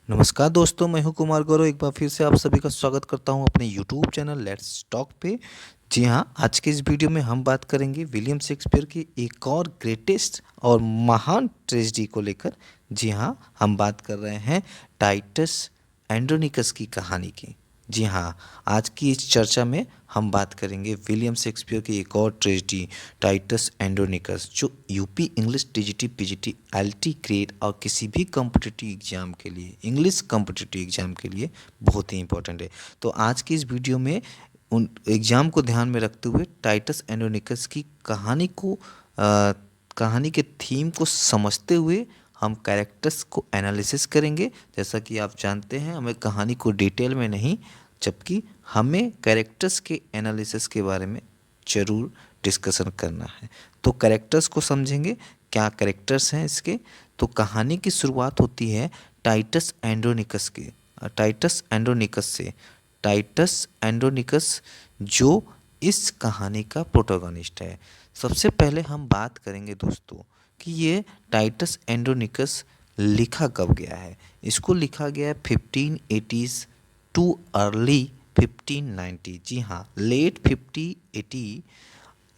नमस्कार दोस्तों, मैं हूं कुमार गौरव। एक बार फिर से आप सभी का स्वागत करता हूं अपने यूट्यूब चैनल लेट्स टॉक पे। जी हां, आज के इस वीडियो में हम बात करेंगे विलियम शेक्सपियर की एक और ग्रेटेस्ट और महान ट्रेजेडी को लेकर। जी हां, हम बात कर रहे हैं टाइटस एंड्रोनिकस की कहानी की। जी हाँ, आज की इस चर्चा में हम बात करेंगे विलियम शेक्सपियर की एक और ट्रेजेडी टाइटस एंड्रोनिकस, जो UP English TGT PGT LT grade और किसी भी कॉम्पिटिटिव एग्जाम के लिए, इंग्लिश कॉम्पिटिटिव एग्जाम के लिए बहुत ही इंपॉर्टेंट है। तो आज की इस वीडियो में उन एग्जाम को ध्यान में रखते हुए टाइटस एंड्रोनिकस की कहानी के थीम को समझते हुए हम कैरेक्टर्स को एनालिसिस करेंगे। जैसा कि आप जानते हैं, हमें कहानी को डिटेल में नहीं, जबकि हमें कैरेक्टर्स के एनालिसिस के बारे में ज़रूर डिस्कशन करना है। तो कैरेक्टर्स को समझेंगे, क्या कैरेक्टर्स हैं इसके। तो कहानी की शुरुआत होती है टाइटस एंड्रोनिकस के टाइटस एंड्रोनिकस से। टाइटस एंड्रोनिकस जो इस कहानी का प्रोटोगनिस्ट है। सबसे पहले हम बात करेंगे दोस्तों कि ये टाइटस एंड्रोनिकस लिखा कब गया है। इसको लिखा गया है 1580s टू अर्ली 1590। जी हाँ, लेट 1580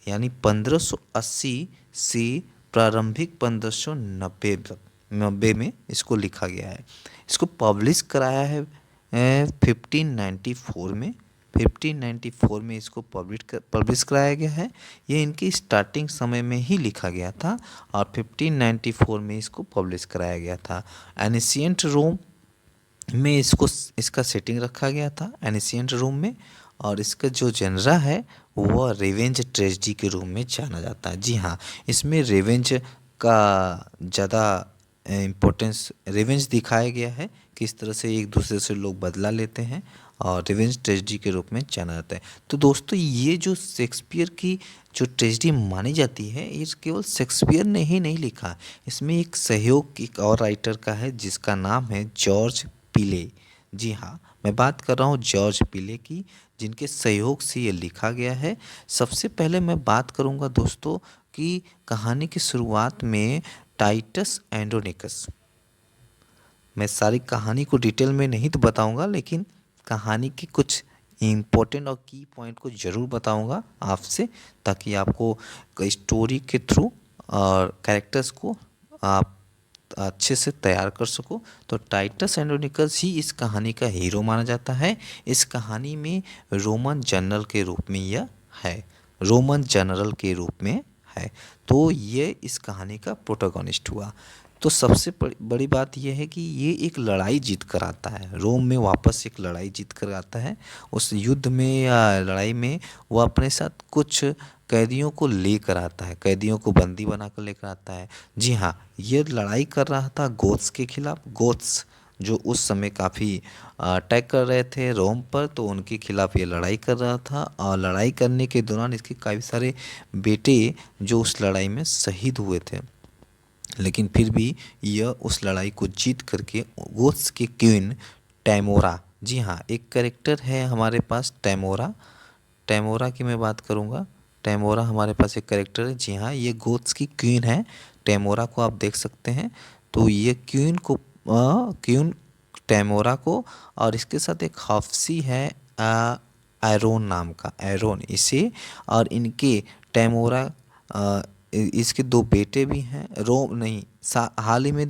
यानी 1580 से प्रारंभिक 1590 तक 90 में इसको लिखा गया है। इसको पब्लिश कराया है 1594 में। 1594 में इसको पब्लिश कराया गया है। ये इनकी स्टार्टिंग समय में ही लिखा गया था और 1594 में इसको पब्लिश कराया गया था। एनिशिएंट रोम में इसका सेटिंग रखा गया था, एनिशिएंट रोम में। और इसका जो जनरा है वह रिवेंज ट्रेजेडी के रूप में जाना जाता है। जी हाँ, इसमें रिवेंज का ज़्यादा इम्पोर्टेंस, रिवेंज दिखाया गया है, किस तरह से एक दूसरे से लोग बदला लेते हैं, और रिवेंज ट्रेजेडी के रूप में जाना जाता है। तो दोस्तों, ये जो शेक्सपियर की जो ट्रेजेडी मानी जाती है, ये केवल शेक्सपियर ने ही नहीं लिखा। इसमें एक सहयोग एक और राइटर का है जिसका नाम है जॉर्ज पिले। जी हाँ, मैं बात कर रहा हूँ जॉर्ज पिले की, जिनके सहयोग से ये लिखा गया है। सबसे पहले मैं बात करूँगा दोस्तों कि कहानी की शुरुआत में टाइटस एंड्रोनिकस, मैं सारी कहानी को डिटेल में नहीं तो बताऊंगा, लेकिन कहानी के कुछ इम्पोर्टेंट और की पॉइंट को ज़रूर बताऊंगा आपसे, ताकि आपको स्टोरी के थ्रू और कैरेक्टर्स को आप अच्छे से तैयार कर सको। तो टाइटस एंड्रोनिकस ही इस कहानी का हीरो माना जाता है। इस कहानी में रोमन जनरल के रूप में यह है, रोमन जनरल के रूप में है। तो ये इस कहानी का प्रोटोगनिस्ट हुआ। तो सबसे बड़ी बात यह है कि ये एक लड़ाई जीत कर आता है, रोम में वापस एक लड़ाई जीत कर आता है। उस युद्ध में या लड़ाई में वो अपने साथ कुछ कैदियों को लेकर आता है, कैदियों को बंदी बनाकर लेकर आता है। जी हाँ, ये लड़ाई कर रहा था गोथ्स के खिलाफ। गोथ्स जो उस समय काफ़ी अटैक कर रहे थे रोम पर, तो उनके खिलाफ ये लड़ाई कर रहा था। और लड़ाई करने के दौरान इसके काफ़ी सारे बेटे जो उस लड़ाई में शहीद हुए थे, लेकिन फिर भी यह उस लड़ाई को जीत करके गोथ्स की क्वीन टैमोरा, जी हाँ, एक कैरेक्टर है हमारे पास टैमोरा। टैमोरा की मैं बात करूँगा। टैमोरा हमारे पास एक कैरेक्टर है। जी हाँ, ये गोथ्स की क्वीन है। टैमोरा को आप देख सकते हैं। तो ये क्वीन टैमोरा को, और इसके साथ एक हफ्सी है एरोन नाम का, एरोन इसे। और इनके टैमोरा इसके दो बेटे भी हैं। रोम नहीं, हाल ही में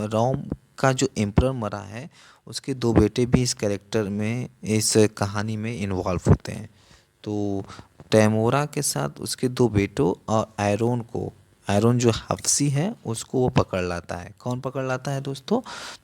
रोम का जो एम्परर मरा है, उसके दो बेटे भी इस कैरेक्टर में, इस कहानी में इन्वॉल्व होते हैं। तो टैमोरा के साथ उसके दो बेटों और एरोन को, एरोन जो हफ्सी है उसको वो पकड़ लाता है। कौन पकड़ लाता है दोस्तों?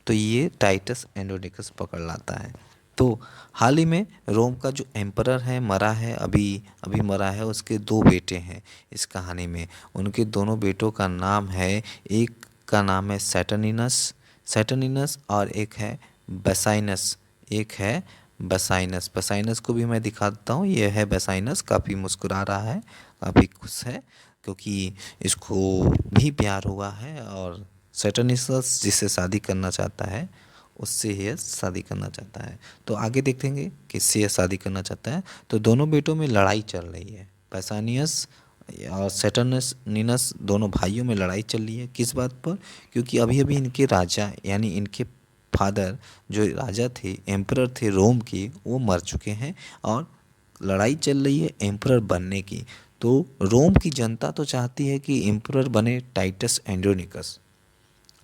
तो ये टाइटस एंड्रोनिकस पकड़ लाता है। तो हाल ही में रोम का जो एम्परर है मरा है, अभी अभी मरा है। उसके दो बेटे हैं इस कहानी में। उनके दोनों बेटों का नाम है, एक का नाम है सैटर्निनस और एक है बेसाइनस। एक है बेसाइनस। बेसाइनस को भी मैं दिखा देता हूँ। यह है बेसाइनस, काफ़ी मुस्कुरा रहा है, काफ़ी खुश है, क्योंकि इसको भी प्यार हुआ है। और सैटर्निनस जिससे शादी करना चाहता है, उससे यह शादी करना चाहता है। तो आगे देखेंगे किससे यह शादी करना चाहता है। तो दोनों बेटों में लड़ाई चल रही है। पैसानियस और सैटर्निनस दोनों भाइयों में लड़ाई चल रही है। किस बात पर? क्योंकि अभी अभी इनके राजा यानी इनके फादर जो राजा थे, एम्परर थे रोम के, वो मर चुके हैं और लड़ाई चल रही है एम्परर बनने की। तो रोम की जनता तो चाहती है कि एम्परर बने टाइटस एंड्रोनिकस,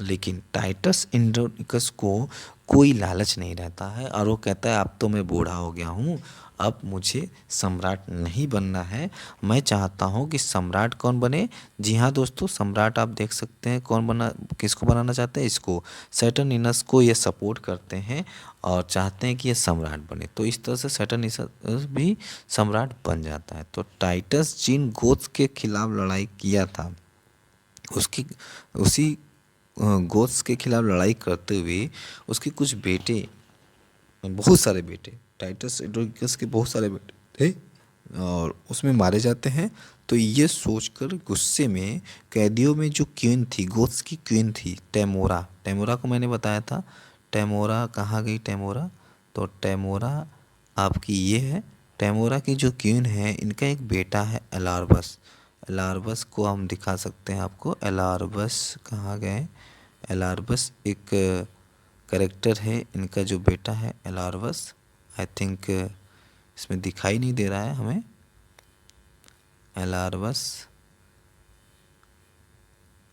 लेकिन टाइटस एंड्रोनिकस को कोई लालच नहीं रहता है और वो कहता है अब तो मैं बूढ़ा हो गया हूँ, अब मुझे सम्राट नहीं बनना है, मैं चाहता हूँ कि सम्राट कौन बने। जी हाँ दोस्तों, सम्राट आप देख सकते हैं कौन बना, किसको बनाना चाहते हैं, इसको सैटर्निनस को ये सपोर्ट करते हैं और चाहते हैं कि ये सम्राट बने। तो इस तरह से सैटर्निनस भी सम्राट बन जाता है। तो टाइटस जिन गोथ्स के खिलाफ लड़ाई किया था, उसकी उसी गोथ्स के खिलाफ लड़ाई करते हुए उसके कुछ बेटे, बहुत सारे बेटे, टाइटस एंड्रोनिकस के बहुत सारे बेटे थे और उसमें मारे जाते हैं। तो ये सोचकर गुस्से में कैदियों में जो क्वीन थी, गोथ्स की क्वीन थी टेमोरा, टेमोरा को मैंने बताया था, टेमोरा कहाँ गई टेमोरा, तो टेमोरा आपकी ये है। टेमोरा की जो क्वीन है, इनका एक बेटा है एलारबस, एलारबस को हम दिखा सकते हैं आपको, एलारबस कहाँ गए, एलारबस एक करेक्टर है, इनका जो बेटा है एलारबस, आई थिंक इसमें दिखाई नहीं दे रहा है हमें एलारबस।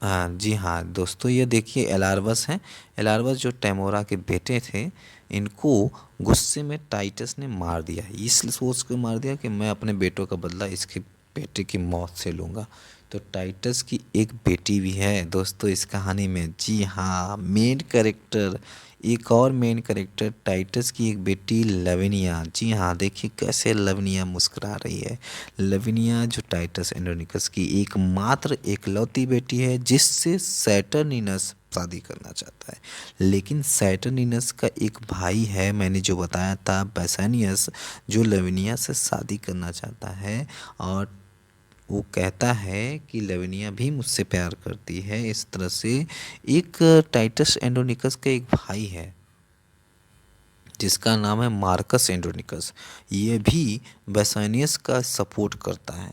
हाँ जी हाँ दोस्तों, ये देखिए एलारबस हैं, एलारबस जो टेमोरा के बेटे थे, इनको गुस्से में टाइटस ने मार दिया, इस सोच के मार दिया कि मैं अपने बेटों का बदला इसके बेटे की मौत से लूँगा। तो टाइटस की एक बेटी भी है दोस्तों इस कहानी में, जी हाँ मेन कैरेक्टर, एक और मेन कैरेक्टर टाइटस की एक बेटी लविनिया। जी हाँ, देखिए कैसे लविनिया मुस्कुरा रही है। लविनिया जो टाइटस एंड्रोनिकस की एकमात्र एकलौती बेटी है जिससे सैटर्निनस शादी करना चाहता है, लेकिन सैटर्निनस का एक भाई है, मैंने जो बताया था बेसानियस, जो लविनिया से शादी करना चाहता है और वो कहता है कि लविनिया भी मुझसे प्यार करती है। इस तरह से एक टाइटस एंड्रोनिकस का एक भाई है जिसका नाम है मार्कस एंड्रोनिकस, ये भी बेसानियस का सपोर्ट करता है।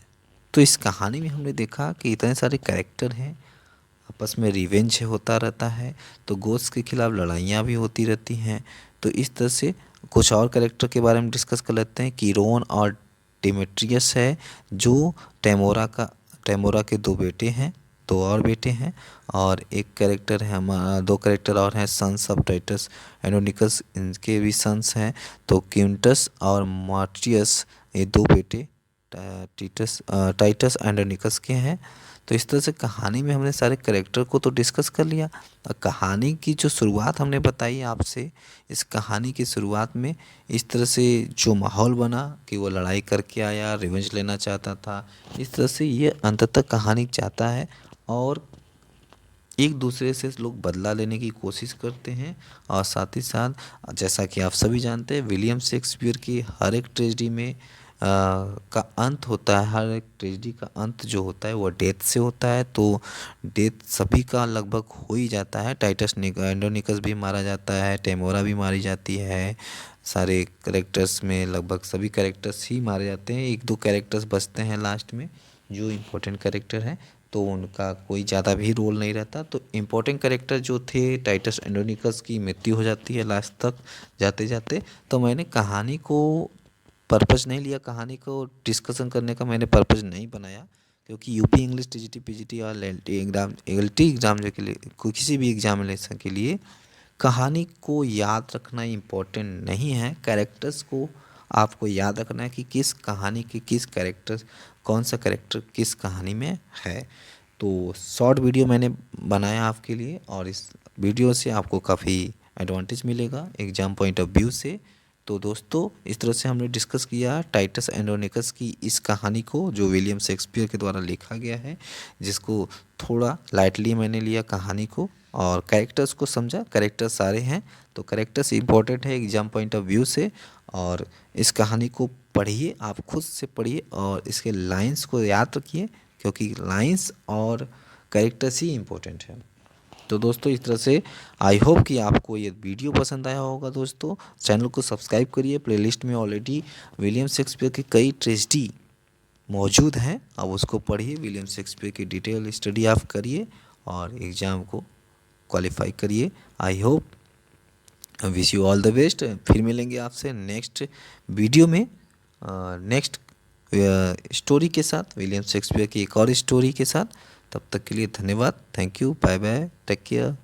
तो इस कहानी में हमने देखा कि इतने सारे कैरेक्टर हैं, आपस में रिवेंज होता रहता है, तो गोथ्स के खिलाफ लड़ाइयाँ भी होती रहती हैं। तो इस तरह से कुछ और कैरेक्टर के बारे में डिस्कस कर लेते हैं। कीरोन और डिमेट्रियस है जो टेमोरा के दो बेटे हैं, दो और बेटे हैं, और एक कैरेक्टर है हमारा, दो कैरेक्टर और हैं सन्स ऑफ टाइटस एंड्रोनिकस, इनके भी सन्स हैं। तो क्विंटस और मार्टियस, ये दो बेटे टाइटस एंड्रोनिकस के हैं। तो इस तरह से कहानी में हमने सारे कैरेक्टर को तो डिस्कस कर लिया। कहानी की जो शुरुआत हमने बताई आपसे, इस कहानी की शुरुआत में इस तरह से जो माहौल बना कि वो लड़ाई करके आया, रिवेंज लेना चाहता था, इस तरह से ये अंततः कहानी चाहता है और एक दूसरे से लोग बदला लेने की कोशिश करते हैं। और साथ ही साथ जैसा कि आप सभी जानते हैं, विलियम शेक्सपियर की हर एक ट्रेजेडी में का अंत होता है, हर एक ट्रेजेडी का अंत जो होता है वो डेथ से होता है। तो डेथ सभी का लगभग हो ही जाता है, टाइटस एंड्रोनिकस भी मारा जाता है, टेमोरा भी मारी जाती है, सारे कैरेक्टर्स में लगभग सभी कैरेक्टर्स ही मारे जाते हैं, एक दो कैरेक्टर्स बचते हैं लास्ट में जो इम्पोर्टेंट कैरेक्टर हैं, तो उनका कोई ज़्यादा भी रोल नहीं रहता। तो इम्पोर्टेंट कैरेक्टर जो थे टाइटस एंड्रोनिकस की मृत्यु हो जाती है लास्ट तक जाते जाते। तो मैंने कहानी को पर्पज़ नहीं लिया, कहानी को डिस्कशन करने का मैंने पर्पज़ नहीं बनाया, क्योंकि यूपी इंग्लिश टीजीटी पीजीटी और एलटी एग्ज़ाम के लिए, किसी भी एग्जामिनेशन के लिए कहानी को याद रखना इम्पोर्टेंट नहीं है, कैरेक्टर्स को आपको याद रखना है कि किस कहानी के किस कैरेक्टर, कौन सा कैरेक्टर किस कहानी में है। तो शॉर्ट वीडियो मैंने बनाया आपके लिए और इस वीडियो से आपको काफ़ी एडवांटेज मिलेगा एग्ज़ाम पॉइंट ऑफ व्यू से। तो दोस्तों इस तरह से हमने डिस्कस किया टाइटस एंड्रोनिकस की इस कहानी को जो विलियम शेक्सपियर के द्वारा लिखा गया है, जिसको थोड़ा लाइटली मैंने लिया कहानी को और कैरेक्टर्स को समझा। कैरेक्टर्स सारे हैं तो कैरेक्टर्स इंपॉर्टेंट है एग्जाम पॉइंट ऑफ व्यू से। और इस कहानी को पढ़िए, आप खुद से पढ़िए और इसके लाइंस को याद रखिए, क्योंकि लाइंस और कैरेक्टर्स ही इम्पोर्टेंट है। तो दोस्तों इस तरह से आई होप कि आपको ये वीडियो पसंद आया होगा। दोस्तों चैनल को सब्सक्राइब करिए, प्लेलिस्ट में ऑलरेडी विलियम शेक्सपियर की कई ट्रेजेडी मौजूद हैं, अब उसको पढ़िए, विलियम शेक्सपियर की डिटेल स्टडी आप करिए और एग्ज़ाम को क्वालिफाई करिए। I hope wish you all the best. फिर मिलेंगे आपसे नेक्स्ट वीडियो में नेक्स्ट स्टोरी के साथ, विलियम शेक्सपियर की एक और स्टोरी के साथ। तब तक के लिए धन्यवाद। Thank you, bye bye, take care.